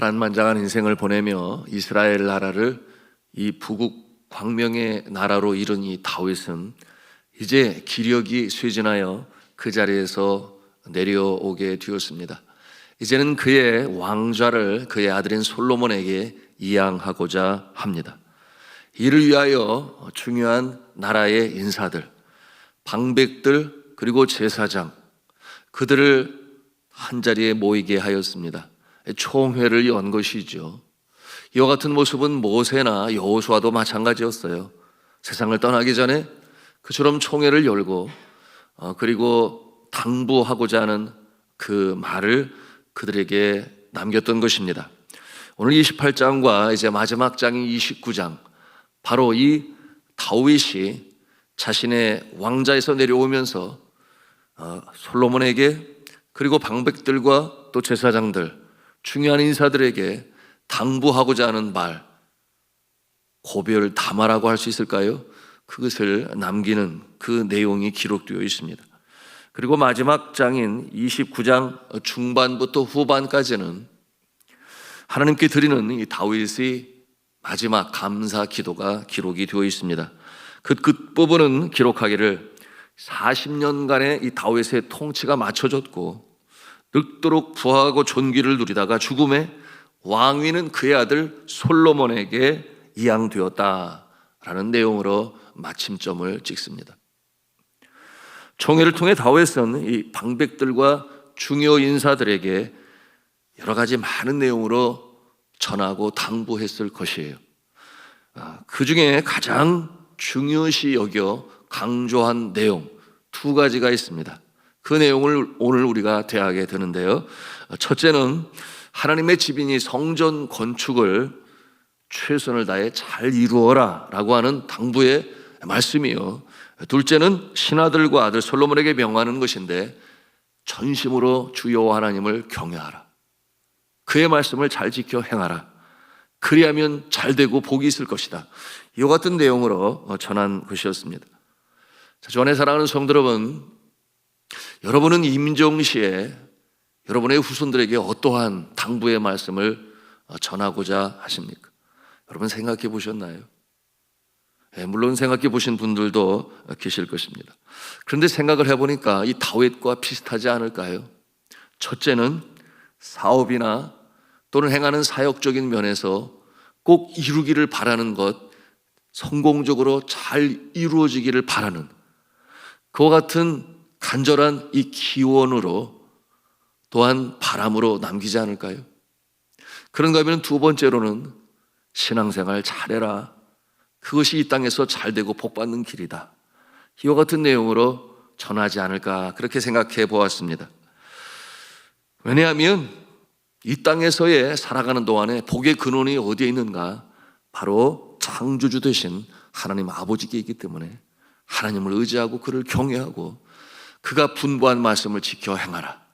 파란만장한 인생을 보내며 이스라엘 나라를 이 부국 광명의 나라로 이룬 이 다윗은 이제 기력이 쇠진하여 그 자리에서 내려오게 되었습니다. 이제는 그의 왕좌를 그의 아들인 솔로몬에게 이양하고자 합니다. 이를 위하여 중요한 나라의 인사들, 방백들, 그리고 제사장, 그들을 한자리에 모이게 하였습니다. 총회를 연 것이죠. 이와 같은 모습은 모세나 여호수아도 마찬가지였어요. 세상을 떠나기 전에 그처럼 총회를 열고 그리고 당부하고자 하는 그 말을 그들에게 남겼던 것입니다. 오늘 28장과 이제 마지막 장인 29장, 바로 이 다윗이 자신의 왕좌에서 내려오면서 솔로몬에게 그리고 방백들과 또 제사장들, 중요한 인사들에게 당부하고자 하는 말, 고별 담화라고 할 수 있을까요? 그것을 남기는 그 내용이 기록되어 있습니다. 그리고 마지막 장인 29장 중반부터 후반까지는 하나님께 드리는 이 다윗의 마지막 감사 기도가 기록이 되어 있습니다. 그 끝부분은 기록하기를 40년간의 이 다윗의 통치가 맞춰졌고 늙도록 부하고 존귀를 누리다가 죽음에 왕위는 그의 아들 솔로몬에게 이양되었다라는 내용으로 마침점을 찍습니다. 총회를 통해 다윗은 이 방백들과 중요 인사들에게 여러 가지 많은 내용으로 전하고 당부했을 것이에요. 그 중에 가장 중요시 여겨 강조한 내용 두 가지가 있습니다. 그 내용을 오늘 우리가 대하게 되는데요. 첫째는 하나님의 집이니 성전 건축을 최선을 다해 잘 이루어라 라고 하는 당부의 말씀이요. 둘째는 신하들과 아들 솔로몬에게 명하는 것인데 전심으로 주 여호와 하나님을 경외하라. 그의 말씀을 잘 지켜 행하라. 그리하면 잘 되고 복이 있을 것이다. 이와 같은 내용으로 전한 것이었습니다. 주 안에 사랑하는 성도 여러분, 여러분은 임종시에 여러분의 후손들에게 어떠한 당부의 말씀을 전하고자 하십니까? 여러분 생각해 보셨나요? 물론 생각해 보신 분들도 계실 것입니다. 그런데 생각을 해보니까 이 다윗과 비슷하지 않을까요? 첫째는 사업이나 또는 행하는 사역적인 면에서 꼭 이루기를 바라는 것, 성공적으로 잘 이루어지기를 바라는 그와 같은 간절한 이 기원으로 또한 바람으로 남기지 않을까요? 그런가 하면 두 번째로는 신앙생활 잘해라. 그것이 이 땅에서 잘되고 복받는 길이다. 이와 같은 내용으로 전하지 않을까 그렇게 생각해 보았습니다. 왜냐하면 이 땅에서의 살아가는 동안에 복의 근원이 어디에 있는가? 바로 창조주 되신 하나님 아버지께 있기 때문에 하나님을 의지하고 그를 경외하고 그가 분부한 말씀을 지켜 행하라.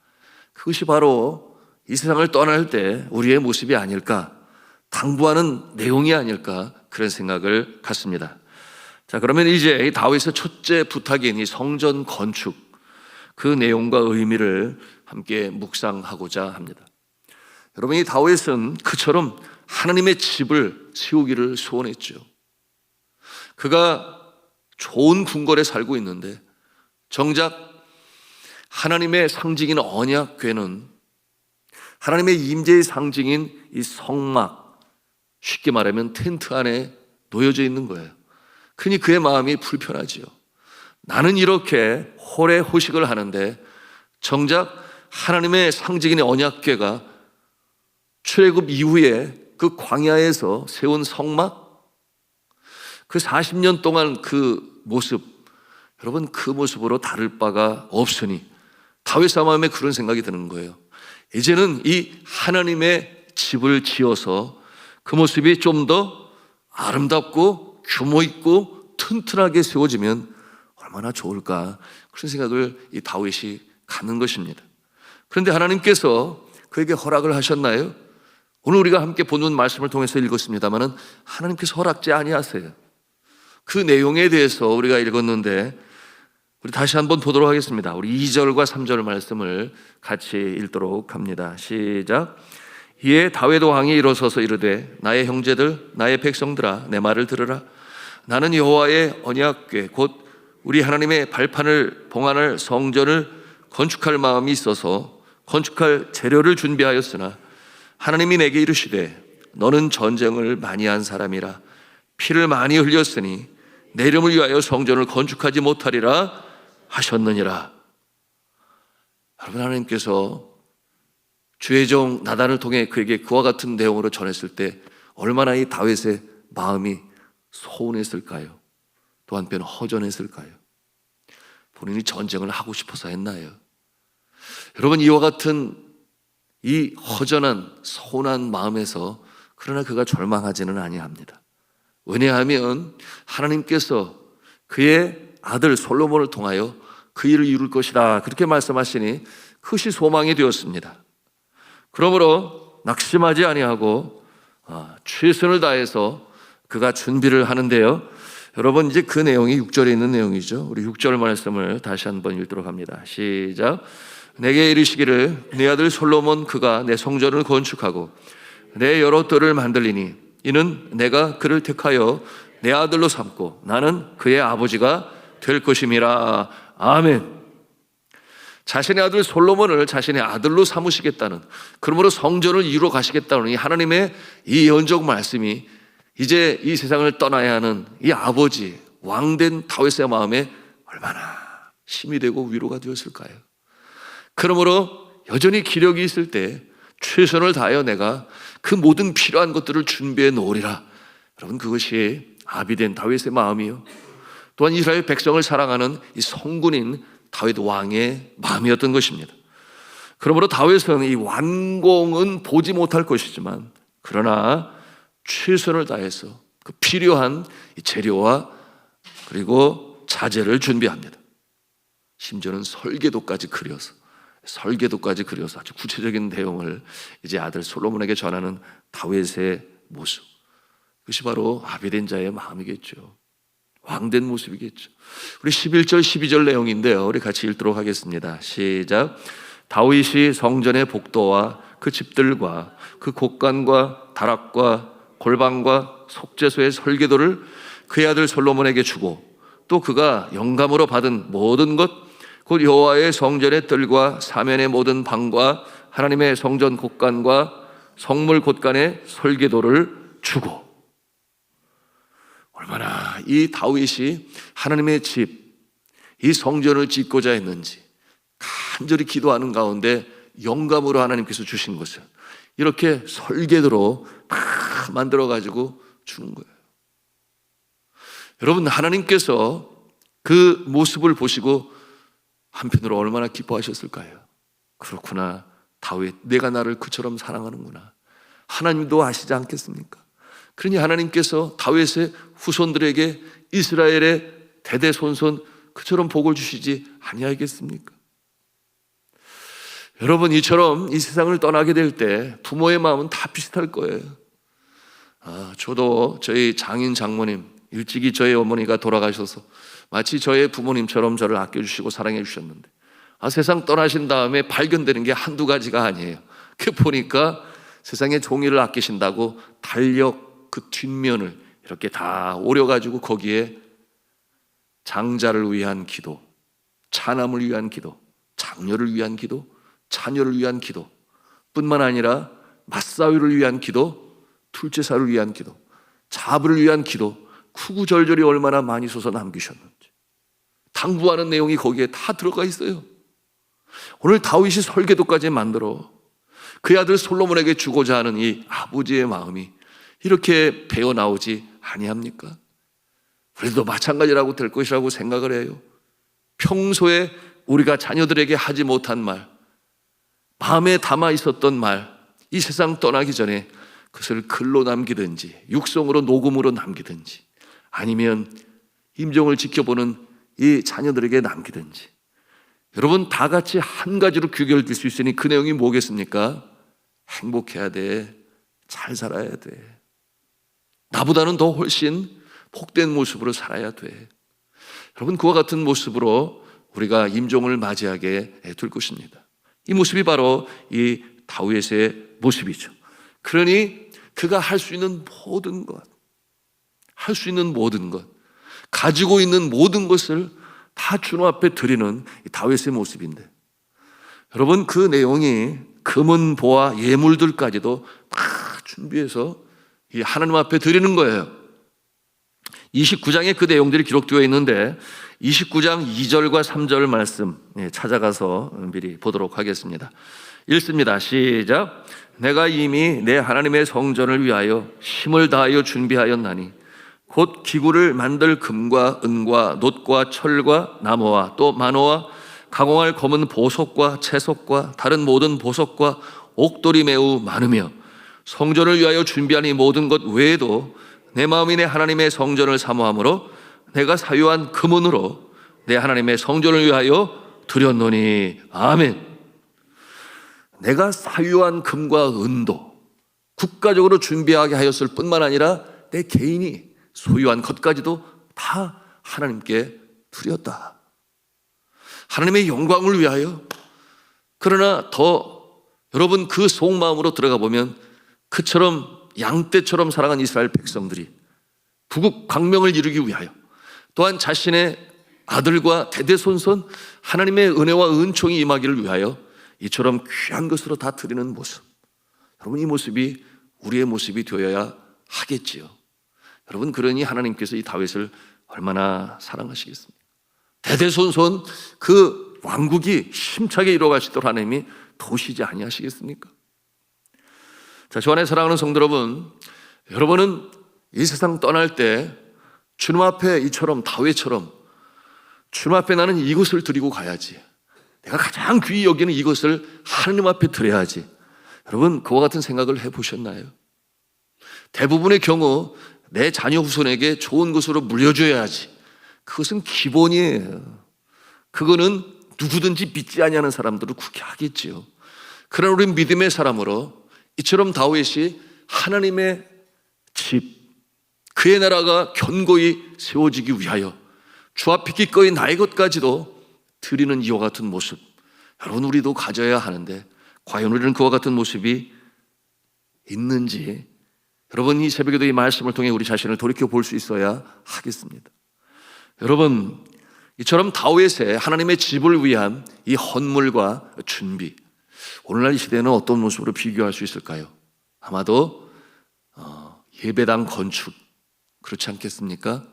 그것이 바로 이 세상을 떠날 때 우리의 모습이 아닐까, 당부하는 내용이 아닐까 그런 생각을 갖습니다. 자, 그러면 이제 다윗의 첫째 부탁인 이 성전 건축, 그 내용과 의미를 함께 묵상하고자 합니다. 여러분, 이 다윗은 그처럼 하나님의 집을 세우기를 소원했죠. 그가 좋은 궁궐에 살고 있는데 정작 하나님의 상징인 언약궤는 하나님의 임재의 상징인 이 성막, 쉽게 말하면 텐트 안에 놓여져 있는 거예요. 그러니 그의 마음이 불편하지요. 나는 이렇게 호래호식을 하는데 정작 하나님의 상징인 언약궤가 출애굽 이후에 그 광야에서 세운 성막, 그 40년 동안 그 모습, 여러분 그 모습으로 다를 바가 없으니 다윗 마음에 그런 생각이 드는 거예요. 이제는 이 하나님의 집을 지어서 그 모습이 좀 더 아름답고 규모 있고 튼튼하게 세워지면 얼마나 좋을까 그런 생각을 이 다윗이 갖는 것입니다. 그런데 하나님께서 그에게 허락을 하셨나요? 오늘 우리가 함께 보는 말씀을 통해서 읽었습니다마는 하나님께서 허락지 아니하세요. 그 내용에 대해서 우리가 읽었는데 우리 다시 한번 보도록 하겠습니다. 우리 2절과 3절 말씀을 같이 읽도록 합니다. 시작. 이에 다윗 왕이 일어서서 이르되 나의 형제들 나의 백성들아 내 말을 들으라. 나는 여호와의 언약궤 곧 우리 하나님의 발판을 봉안할 성전을 건축할 마음이 있어서 건축할 재료를 준비하였으나 하나님이 내게 이르시되 너는 전쟁을 많이 한 사람이라 피를 많이 흘렸으니 내 이름을 위하여 성전을 건축하지 못하리라 하셨느니라. 여러분, 하나님께서 주의 종 나단을 통해 그에게 그와 같은 내용으로 전했을 때 얼마나 이 다윗의 마음이 소원했을까요? 또 한편 허전했을까요? 본인이 전쟁을 하고 싶어서 했나요? 여러분, 이와 같은 이 허전한 서운한 마음에서 그러나 그가 절망하지는 아니합니다. 왜냐하면 하나님께서 그의 아들 솔로몬을 통하여 그 일을 이룰 것이다 그렇게 말씀하시니 그것이 소망이 되었습니다. 그러므로 낙심하지 아니하고 최선을 다해서 그가 준비를 하는데요. 여러분, 이제 그 내용이 6절에 있는 내용이죠. 우리 6절 말씀을 다시 한번 읽도록 합니다. 시작. 내게 이르시기를 내 아들 솔로몬 그가 내 성전을 건축하고 내 여러 뜰을 만들리니 이는 내가 그를 택하여 내 아들로 삼고 나는 그의 아버지가 될 것임이라. 아멘. 자신의 아들 솔로몬을 자신의 아들로 삼으시겠다는, 그러므로 성전을 이루어 가시겠다는 이 하나님의 이 예언적 말씀이 이제 이 세상을 떠나야 하는 이 아버지 왕된 다윗의 마음에 얼마나 힘이 되고 위로가 되었을까요? 그러므로 여전히 기력이 있을 때 최선을 다하여 내가 그 모든 필요한 것들을 준비해 놓으리라. 여러분, 그것이 아비된 다윗의 마음이요, 또한 이스라엘 백성을 사랑하는 이 성군인 다윗 왕의 마음이었던 것입니다. 그러므로 다윗은 이 완공은 보지 못할 것이지만 그러나 최선을 다해서 그 필요한 재료와 그리고 자재를 준비합니다. 심지어는 설계도까지 그려서 아주 구체적인 내용을 이제 아들 솔로몬에게 전하는 다윗의 모습, 그것이 바로 아비된 자의 마음이겠죠. 왕된 모습이겠죠. 우리 11절 12절 내용인데요, 우리 같이 읽도록 하겠습니다. 시작. 다윗이 성전의 복도와 그 집들과 그 곡간과 다락과 골방과 속죄소의 설계도를 그의 아들 솔로몬에게 주고 또 그가 영감으로 받은 모든 것 곧 여호와의 성전의 뜰과 사면의 모든 방과 하나님의 성전 곡간과 성물 곳간의 설계도를 주고. 얼마나 이 다윗이 하나님의 집, 이 성전을 짓고자 했는지 간절히 기도하는 가운데 영감으로 하나님께서 주신 것을 이렇게 설계도로 다 만들어가지고 주는 거예요. 여러분, 하나님께서 그 모습을 보시고 한편으로 얼마나 기뻐하셨을까요? 그렇구나, 다윗, 내가 나를 그처럼 사랑하는구나. 하나님도 아시지 않겠습니까? 그러니 하나님께서 다윗의 후손들에게 이스라엘의 대대손손 그처럼 복을 주시지 아니하겠습니까? 여러분, 이처럼 이 세상을 떠나게 될 때 부모의 마음은 다 비슷할 거예요. 저도 저희 장인 장모님, 일찍이 저희 어머니가 돌아가셔서 마치 저의 부모님처럼 저를 아껴주시고 사랑해 주셨는데 세상 떠나신 다음에 발견되는 게 한두 가지가 아니에요. 그 보니까 세상에 종이를 아끼신다고 달력 그 뒷면을 이렇게 다 오려가지고 거기에 장자를 위한 기도, 차남을 위한 기도, 장녀를 위한 기도, 자녀를 위한 기도 뿐만 아니라 맞사위를 위한 기도, 둘째사를 위한 기도, 자부를 위한 기도, 구구절절히 얼마나 많이 써서 남기셨는지 당부하는 내용이 거기에 다 들어가 있어요. 오늘 다윗이 설계도까지 만들어 그의 아들 솔로몬에게 주고자 하는 이 아버지의 마음이 이렇게 배어나오지 아니합니까? 우리도 마찬가지라고 될 것이라고 생각을 해요. 평소에 우리가 자녀들에게 하지 못한 말, 마음에 담아 있었던 말, 이 세상 떠나기 전에 그것을 글로 남기든지 육성으로 녹음으로 남기든지 아니면 임종을 지켜보는 이 자녀들에게 남기든지, 여러분 다 같이 한 가지로 귀결될 수 있으니 그 내용이 뭐겠습니까? 행복해야 돼, 잘 살아야 돼, 나보다는 더 훨씬 복된 모습으로 살아야 돼. 여러분, 그와 같은 모습으로 우리가 임종을 맞이하게 될 것입니다. 이 모습이 바로 이 다윗의 모습이죠. 그러니 그가 할 수 있는 모든 것, 할 수 있는 모든 것, 가지고 있는 모든 것을 다 주님 앞에 드리는 다윗의 모습인데, 여러분 그 내용이 금은 보화 예물들까지도 다 준비해서 이 하나님 앞에 드리는 거예요. 29장에 그 내용들이 기록되어 있는데 29장 2절과 3절 말씀 찾아가서 미리 보도록 하겠습니다. 읽습니다. 시작. 내가 이미 내 하나님의 성전을 위하여 힘을 다하여 준비하였나니 곧 기구를 만들 금과 은과 놋과 철과 나무와 또 만호와 가공할 검은 보석과 채석과 다른 모든 보석과 옥돌이 매우 많으며 성전을 위하여 준비한 이 모든 것 외에도 내 마음이 내 하나님의 성전을 사모함으로 내가 사유한 금은으로 내 하나님의 성전을 위하여 드렸노니. 아멘. 내가 사유한 금과 은도 국가적으로 준비하게 하였을 뿐만 아니라 내 개인이 소유한 것까지도 다 하나님께 드렸다. 하나님의 영광을 위하여. 그러나 더 여러분 그 속마음으로 들어가 보면 그처럼 양떼처럼 살아간 이스라엘 백성들이 부국 광명을 이루기 위하여 또한 자신의 아들과 대대손손 하나님의 은혜와 은총이 임하기를 위하여 이처럼 귀한 것으로 다 드리는 모습, 여러분 이 모습이 우리의 모습이 되어야 하겠지요. 여러분 그러니 하나님께서 이 다윗을 얼마나 사랑하시겠습니까? 대대손손 그 왕국이 힘차게 이루어가시도록 하나님이 도우시지 아니하시겠습니까? 자, 주 안에 사랑하는 성도 여러분, 여러분은 이 세상 떠날 때 주님 앞에 이처럼 다윗처럼 주님 앞에 나는 이것을 드리고 가야지, 내가 가장 귀히 여기는 이것을 하나님 앞에 드려야지, 여러분 그와 같은 생각을 해보셨나요? 대부분의 경우 내 자녀 후손에게 좋은 것으로 물려줘야지, 그것은 기본이에요. 그거는 누구든지 믿지 아니하는 사람들은 그렇게 하겠지요. 그러나 우리 믿음의 사람으로 이처럼 다윗이 하나님의 집, 그의 나라가 견고히 세워지기 위하여 주 앞에 기꺼이 나의 것까지도 드리는 이와 같은 모습, 여러분 우리도 가져야 하는데 과연 우리는 그와 같은 모습이 있는지, 여러분 이 새벽에도 이 말씀을 통해 우리 자신을 돌이켜 볼 수 있어야 하겠습니다. 여러분 이처럼 다윗의 하나님의 집을 위한 이 헌물과 준비, 오늘날 이 시대는 어떤 모습으로 비교할 수 있을까요? 아마도 예배당 건축, 그렇지 않겠습니까?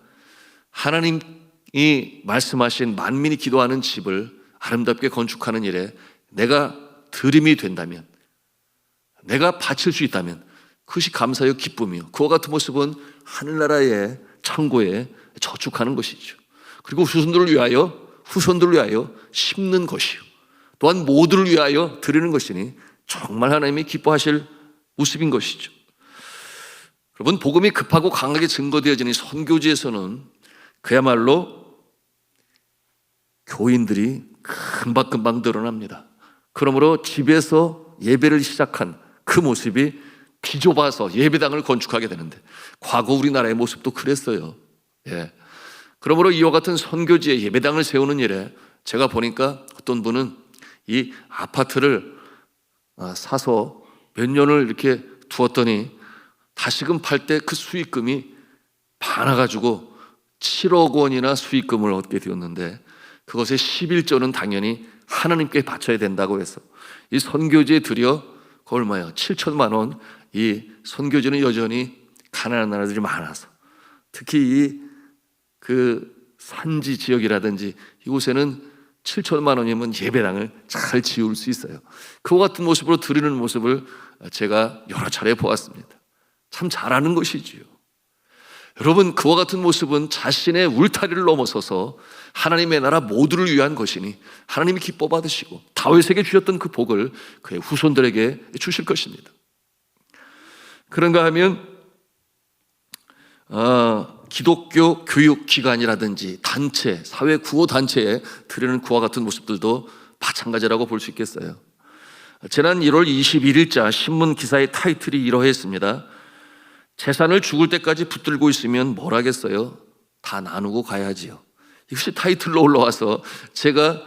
하나님이 말씀하신 만민이 기도하는 집을 아름답게 건축하는 일에 내가 드림이 된다면, 내가 바칠 수 있다면 그것이 감사요 기쁨이요, 그와 같은 모습은 하늘나라의 창고에 저축하는 것이죠. 그리고 후손들을 위하여 심는 것이요, 또한 모두를 위하여 드리는 것이니 정말 하나님이 기뻐하실 모습인 것이죠. 여러분 복음이 급하고 강하게 증거되어지는 선교지에서는 그야말로 교인들이 금방금방 늘어납니다. 그러므로 집에서 예배를 시작한 그 모습이 비좁아서 예배당을 건축하게 되는데, 과거 우리나라의 모습도 그랬어요. 그러므로 이와 같은 선교지에 예배당을 세우는 일에 제가 보니까 어떤 분은 이 아파트를 사서 몇 년을 이렇게 두었더니 다시금 팔 때 그 수익금이 많아가지고 7억 원이나 수익금을 얻게 되었는데, 그것의 11조는 당연히 하나님께 바쳐야 된다고 해서 이 선교지에 들여 그 얼마예요? 7천만 원. 이 선교지는 여전히 가난한 나라들이 많아서, 특히 그 산지 지역이라든지 이곳에는 7천만 원이면 예배당을 잘 지을 수 있어요. 그와 같은 모습으로 드리는 모습을 제가 여러 차례 보았습니다. 참 잘하는 것이지요. 여러분 그와 같은 모습은 자신의 울타리를 넘어서서 하나님의 나라 모두를 위한 것이니 하나님이 기뻐 받으시고 다윗에게 주셨던 그 복을 그의 후손들에게 주실 것입니다. 그런가 하면 기독교 교육기관이라든지 단체, 사회 구호 단체에 드리는 그와 같은 모습들도 마찬가지라고 볼 수 있겠어요. 지난 1월 21일자 신문 기사의 타이틀이 이러했습니다. 재산을 죽을 때까지 붙들고 있으면 뭘 하겠어요? 다 나누고 가야지요. 이것이 타이틀로 올라와서 제가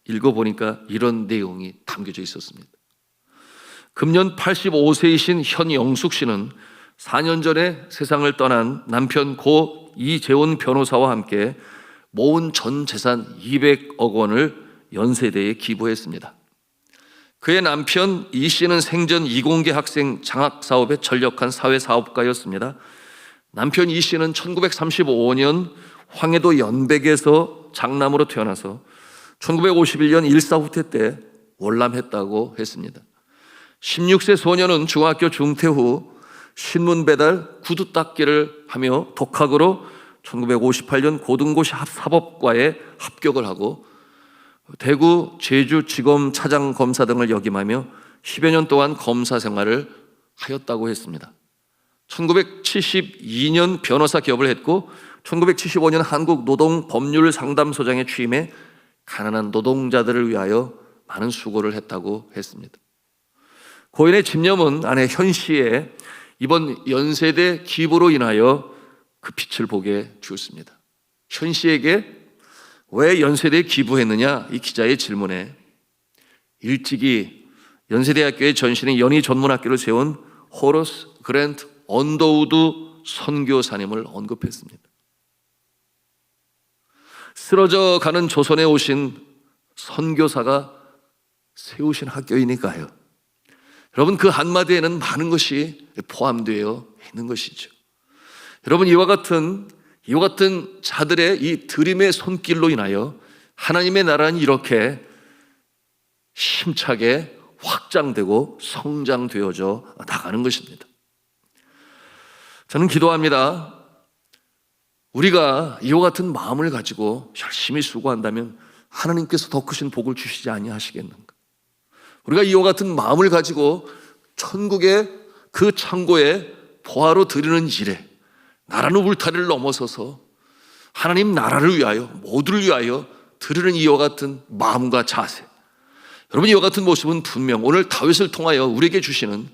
읽어보니까 이런 내용이 담겨져 있었습니다. 금년 85세이신 현영숙 씨는 4년 전에 세상을 떠난 남편 고 이재훈 변호사와 함께 모은 전 재산 200억 원을 연세대에 기부했습니다. 그의 남편 이 씨는 생전 이공계 학생 장학 사업에 전력한 사회사업가였습니다. 남편 이 씨는 1935년 황해도 연백에서 장남으로 태어나서 1951년 일사후퇴 때 월남했다고 했습니다. 16세 소녀는 중학교 중퇴 후 신문 배달, 구두 닦기를 하며 독학으로 1958년 고등고시 사법과에 합격을 하고 대구, 제주 지검 차장 검사 등을 역임하며 10여 년 동안 검사 생활을 하였다고 했습니다. 1972년 변호사 기업을 했고 1975년 한국노동법률상담소장에 취임해 가난한 노동자들을 위하여 많은 수고를 했다고 했습니다. 고인의 집념은 아내 현 씨의 이번 연세대 기부로 인하여 그 빛을 보게 주었습니다. 현 씨에게 왜 연세대에 기부했느냐? 이 기자의 질문에 일찍이 연세대학교의 전신인 연희 전문학교를 세운 호러스 그랜트 언더우드 선교사님을 언급했습니다. 쓰러져 가는 조선에 오신 선교사가 세우신 학교이니까요. 여러분, 그 한마디에는 많은 것이 포함되어 있는 것이죠. 여러분, 이와 같은 자들의 이 드림의 손길로 인하여 하나님의 나라는 이렇게 힘차게 확장되고 성장되어져 나가는 것입니다. 저는 기도합니다. 우리가 이와 같은 마음을 가지고 열심히 수고한다면 하나님께서 더 크신 복을 주시지 아니하시겠는가? 우리가 이와 같은 마음을 가지고 천국의 그 창고에 보화로 드리는 일에 나라는 울타리를 넘어서서 하나님 나라를 위하여 모두를 위하여 드리는 이와 같은 마음과 자세, 여러분, 이와 같은 모습은 분명 오늘 다윗을 통하여 우리에게 주시는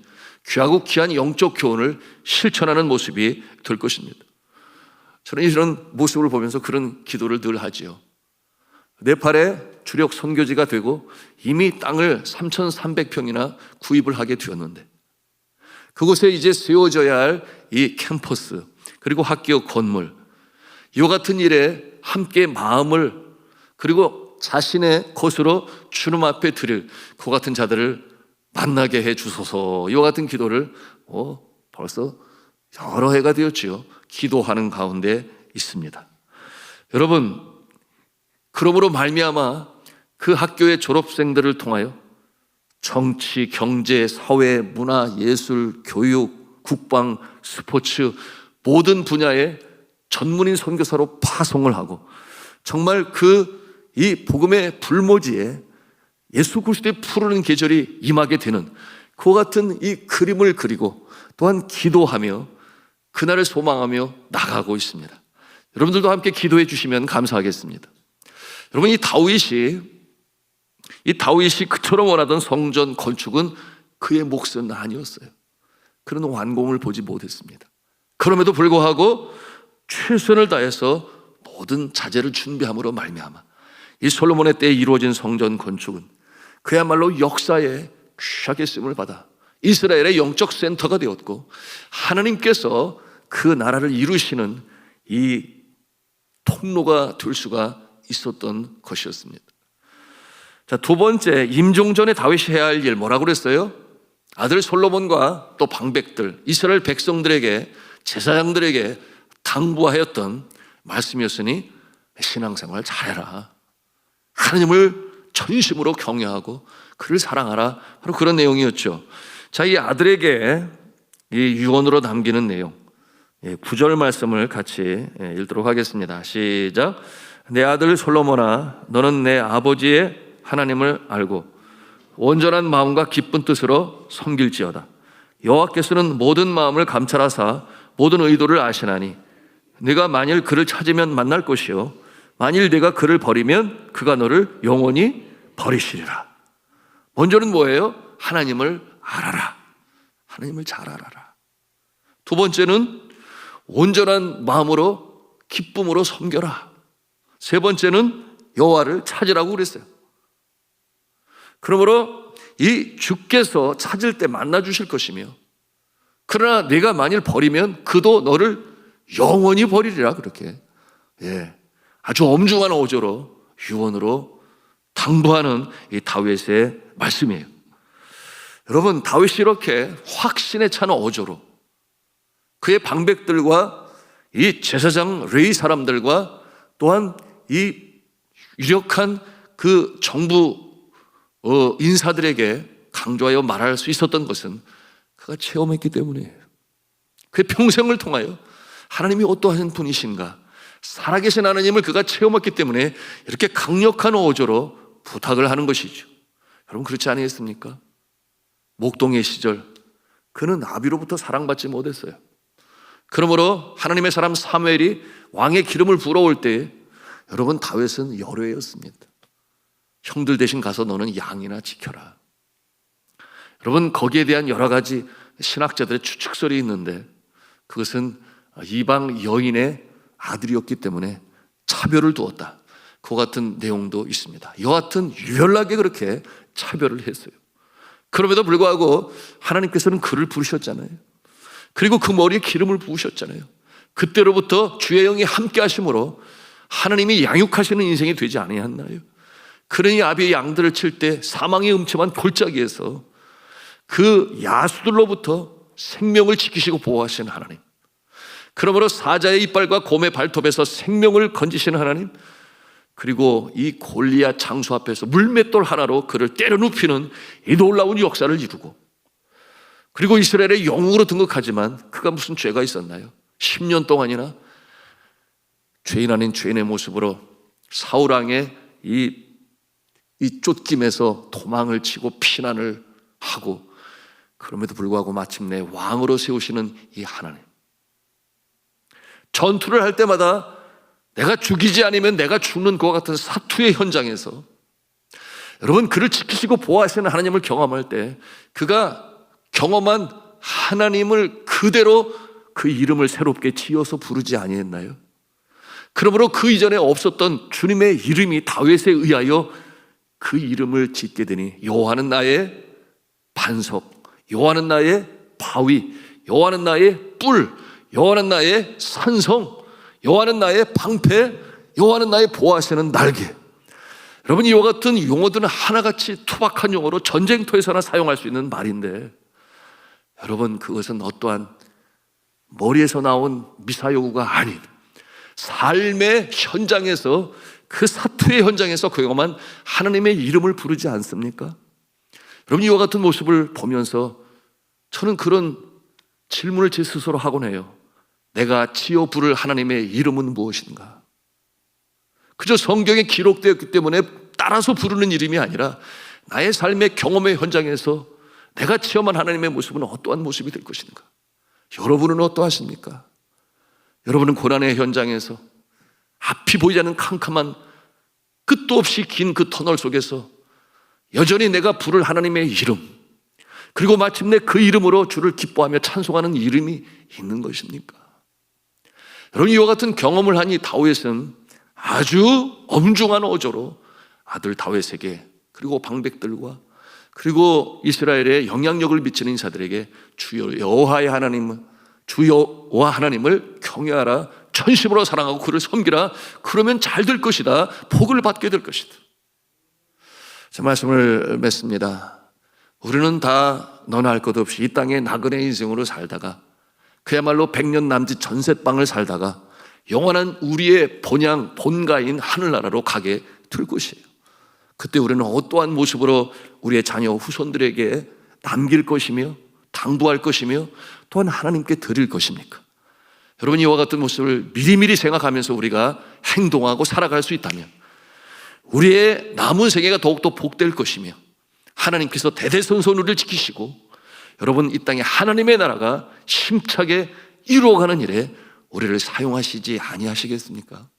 귀하고 귀한 영적 교훈을 실천하는 모습이 될 것입니다. 저는 이런 모습을 보면서 그런 기도를 늘 하지요. 네팔에 주력 선교지가 되고 이미 땅을 3,300평이나 구입을 하게 되었는데 그곳에 이제 세워져야 할 이 캠퍼스 그리고 학교 건물, 이와 같은 일에 함께 마음을 그리고 자신의 것으로 주님 앞에 드릴 그 같은 자들을 만나게 해 주소서. 이와 같은 기도를 벌써 여러 해가 되었지요. 기도하는 가운데 있습니다. 여러분, 그러므로 말미암아 그 학교의 졸업생들을 통하여 정치, 경제, 사회, 문화, 예술, 교육, 국방, 스포츠 모든 분야의 전문인 선교사로 파송을 하고 정말 이 복음의 불모지에 예수 그리스도의 푸르는 계절이 임하게 되는 그와 같은 이 그림을 그리고 또한 기도하며 그날을 소망하며 나가고 있습니다. 여러분들도 함께 기도해 주시면 감사하겠습니다. 여러분, 이 다윗이 그처럼 원하던 성전 건축은 그의 몫은 아니었어요. 그런 완공을 보지 못했습니다. 그럼에도 불구하고 최선을 다해서 모든 자재를 준비함으로 말미암아 이 솔로몬의 때에 이루어진 성전 건축은 그야말로 역사에 귀하게 쓰임을 받아 이스라엘의 영적 센터가 되었고 하나님께서 그 나라를 이루시는 이 통로가 될 수가 있었던 것이었습니다. 자, 두 번째, 임종 전에 다윗이 해야 할 일 뭐라고 그랬어요? 아들 솔로몬과 또 방백들, 이스라엘 백성들에게, 제사장들에게 당부하였던 말씀이었으니 신앙생활 잘해라. 하나님을 전심으로 경외하고 그를 사랑하라. 바로 그런 내용이었죠. 자, 이 아들에게 이 유언으로 남기는 내용, 9절 말씀을 같이 읽도록 하겠습니다. 시작. 내 아들 솔로몬아, 너는 내 아버지의 하나님을 알고 온전한 마음과 기쁜 뜻으로 섬길지어다. 여호와께서는 모든 마음을 감찰하사 모든 의도를 아시나니 네가 만일 그를 찾으면 만날 것이요 만일 네가 그를 버리면 그가 너를 영원히 버리시리라. 먼저는 뭐예요? 하나님을 알아라. 하나님을 잘 알아라. 두 번째는 온전한 마음으로 기쁨으로 섬겨라. 세 번째는 여호와를 찾으라고 그랬어요. 그러므로 이 주께서 찾을 때 만나 주실 것이며, 그러나 내가 만일 버리면 그도 너를 영원히 버리리라. 그렇게 아주 엄중한 어조로 유언으로 당부하는 이 다윗의 말씀이에요. 여러분, 다윗이 이렇게 확신에 차는 어조로 그의 방백들과 이 제사장 레위 사람들과 또한 이 유력한 그 정부 인사들에게 강조하여 말할 수 있었던 것은 그가 체험했기 때문이에요. 그의 평생을 통하여 하나님이 어떠한 분이신가, 살아계신 하나님을 그가 체험했기 때문에 이렇게 강력한 어조로 부탁을 하는 것이죠. 여러분, 그렇지 아니겠습니까? 목동의 시절 그는 아비로부터 사랑받지 못했어요. 그러므로 하나님의 사람 사무엘이 왕의 기름을 불어올 때 여러분, 다윗은 열외였습니다. 형들 대신 가서 너는 양이나 지켜라. 여러분, 거기에 대한 여러 가지 신학자들의 추측설이 있는데 그것은 이방 여인의 아들이었기 때문에 차별을 두었다, 그와 같은 내용도 있습니다. 여하튼 유별나게 그렇게 차별을 했어요. 그럼에도 불구하고 하나님께서는 그를 부르셨잖아요. 그리고 그 머리에 기름을 부으셨잖아요. 그때로부터 주의 영이 함께 하심으로 하나님이 양육하시는 인생이 되지 아니었나요? 그러니 아비의 양들을 칠 때 사망의 음침한 골짜기에서 그 야수들로부터 생명을 지키시고 보호하시는 하나님, 그러므로 사자의 이빨과 곰의 발톱에서 생명을 건지시는 하나님, 그리고 이 골리앗 장수 앞에서 물맷돌 하나로 그를 때려 눕히는 이 놀라운 역사를 이루고, 그리고 이스라엘의 영웅으로 등극하지만 그가 무슨 죄가 있었나요? 10년 동안이나 죄인 아닌 죄인의 모습으로 사울왕의 이 쫓김에서 도망을 치고 피난을 하고, 그럼에도 불구하고 마침내 왕으로 세우시는 이 하나님, 전투를 할 때마다 내가 죽이지 않으면 내가 죽는 그와 같은 사투의 현장에서 여러분, 그를 지키시고 보호하시는 하나님을 경험할 때 그가 경험한 하나님을 그대로 그 이름을 새롭게 지어서 부르지 아니했나요? 그러므로 그 이전에 없었던 주님의 이름이 다윗에 의하여 그 이름을 짓게 되니, 여호와는 나의 반석, 여호와는 나의 바위, 여호와는 나의 뿔, 여호와는 나의 산성, 여호와는 나의 방패, 여호와는 나의 보호하시는 날개. 여러분, 이와 같은 용어들은 하나같이 투박한 용어로 전쟁터에서나 사용할 수 있는 말인데, 여러분, 그것은 어떠한 머리에서 나온 미사여구가 아닌 삶의 현장에서, 그 사투의 현장에서 경험한 하나님의 이름을 부르지 않습니까? 여러분, 이와 같은 모습을 보면서 저는 그런 질문을 제 스스로 하곤 해요. 내가 지어 부를 하나님의 이름은 무엇인가? 그저 성경에 기록되었기 때문에 따라서 부르는 이름이 아니라 나의 삶의 경험의 현장에서 내가 체험한 하나님의 모습은 어떠한 모습이 될 것인가? 여러분은 어떠하십니까? 여러분은 고난의 현장에서 앞이 보이지 않는 캄캄한 끝도 없이 긴 그 터널 속에서 여전히 내가 부를 하나님의 이름, 그리고 마침내 그 이름으로 주를 기뻐하며 찬송하는 이름이 있는 것입니까? 여러분, 이와 같은 경험을 한 이 다윗은 아주 엄중한 어조로 아들 다윗에게, 그리고 방백들과 그리고 이스라엘의 영향력을 미치는 인사들에게 주 여호와의 하나님, 주 여호와 하나님을 경외하라, 전심으로 사랑하고 그를 섬기라, 그러면 잘 될 것이다, 복을 받게 될 것이다. 제 말씀을 맺습니다. 우리는 다 너나 할 것 없이 이 땅에 나그네 인생으로 살다가 그야말로 100년 남짓 전셋방을 살다가 영원한 우리의 본향, 본가인 하늘나라로 가게 될 것이에요. 그때 우리는 어떠한 모습으로 우리의 자녀 후손들에게 남길 것이며 당부할 것이며 또한 하나님께 드릴 것입니까? 여러분, 이와 같은 모습을 미리미리 생각하면서 우리가 행동하고 살아갈 수 있다면 우리의 남은 생애가 더욱더 복될 것이며 하나님께서 대대손손 우리를 지키시고 여러분, 이 땅에 하나님의 나라가 힘차게 이루어가는 일에 우리를 사용하시지 아니하시겠습니까?